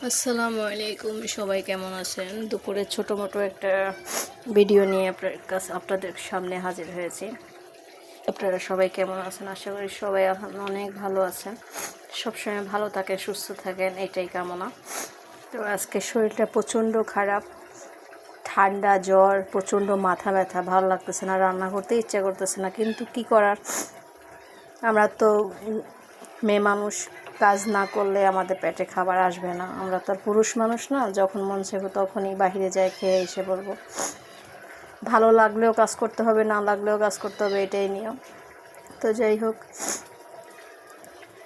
আসসালামু আলাইকুম, সবাই কেমন আছেন? দুপুরে ছোটোমোটো একটা ভিডিও নিয়ে আপনাদের সামনে হাজির হয়েছি। আপনারা সবাই কেমন আছেন? আশা করি সবাই অনেক ভালো আছেন। সবসময় ভালো থাকেন, সুস্থ থাকেন, এটাই কামনা। তো আজকে শরীরটা প্রচণ্ড খারাপ, ঠান্ডা, জ্বর, প্রচণ্ড মাথা ব্যথা, ভালো লাগতেছে না, রান্না করতে ইচ্ছা করতেছে না। কিন্তু কি করার, আমরা তো মেয়ে মানুষ, কাজ না করলে আমাদের পেটে খাবার আসবে না। আমরা তো আর পুরুষ মানুষ না, যখন মন চাইবে তখনই বাহিরে যাই, খেয়ে এসে পড়বো। ভালো লাগলেও কাজ করতে হবে, না লাগলেও কাজ করতে হবে, এটাই নিয়ম। তো যাই হোক,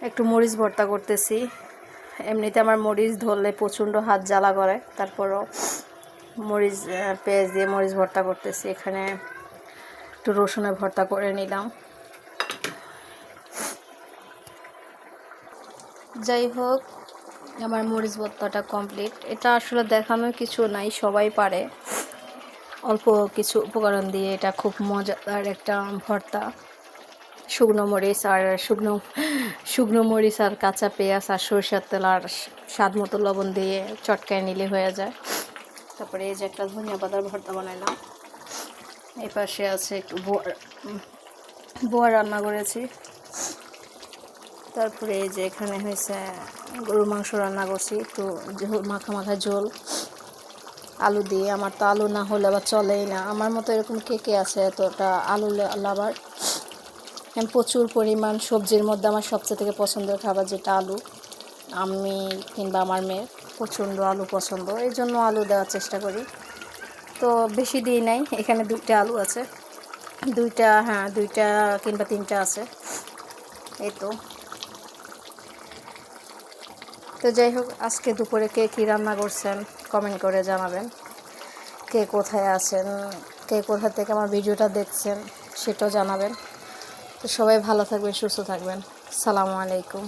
একটু মরিচ ভর্তা করতেছি। এমনিতে আমার মরিচ ধরলে প্রচণ্ড হাত জ্বালা করে, তারপরও মরিচ পেঁয়াজ দিয়ে মরিচ ভর্তা করতেছি। এখানে একটু রসুনের ভর্তা করে নিলাম। যাই হোক, আমার মরিচ ভর্তাটা কমপ্লিট। এটা আসলে দেখানোর কিছু নাই, সবাই পারে। অল্প কিছু উপকরণ দিয়ে এটা খুব মজাদার একটা ভর্তা। শুকনো মরিচ আর শুকনো মরিচ আর কাঁচা পেঁয়াজ আর সরিষার তেল আর স্বাদ মতো লবণ দিয়ে চটকায় নিলে হয়ে যায়। তারপরে এই যে একটা ধনিয়া পাতার ভর্তা বানাইলাম। এই পাশে আছে একটু বোয়া রান্না করেছি। তারপরে এই যে এখানে হয়েছে গরুর মাংস রান্না করছি, একটু মাখা মাখা ঝোল আলু দিয়ে। আমার তো আলু না হলে আবার চলেই না। আমার মতো এরকম কে কে আছে তো ওটা আলু লাভার। প্রচুর পরিমাণ সবজির মধ্যে আমার সবচেয়ে থেকে পছন্দের খাবার যেটা আলু। আমি কিংবা আমার মেয়ের প্রচণ্ড আলু পছন্দ, এই জন্য আলু দেওয়ার চেষ্টা করি। তো বেশি দিই নাই, এখানে 2টা আলু আছে, 2টা কিংবা 3টা আছে, এই তো। তো যাই হোক, আজকে দুপুরে কে কী রান্না করছেন কমেন্ট করে জানাবেন। কে কোথায় আছেন, কে কোথা থেকে আমার ভিডিওটা দেখছেন সেটাও জানাবেন। তো সবাই ভালো থাকবেন, সুস্থ থাকবেন। আসসালামু আলাইকুম।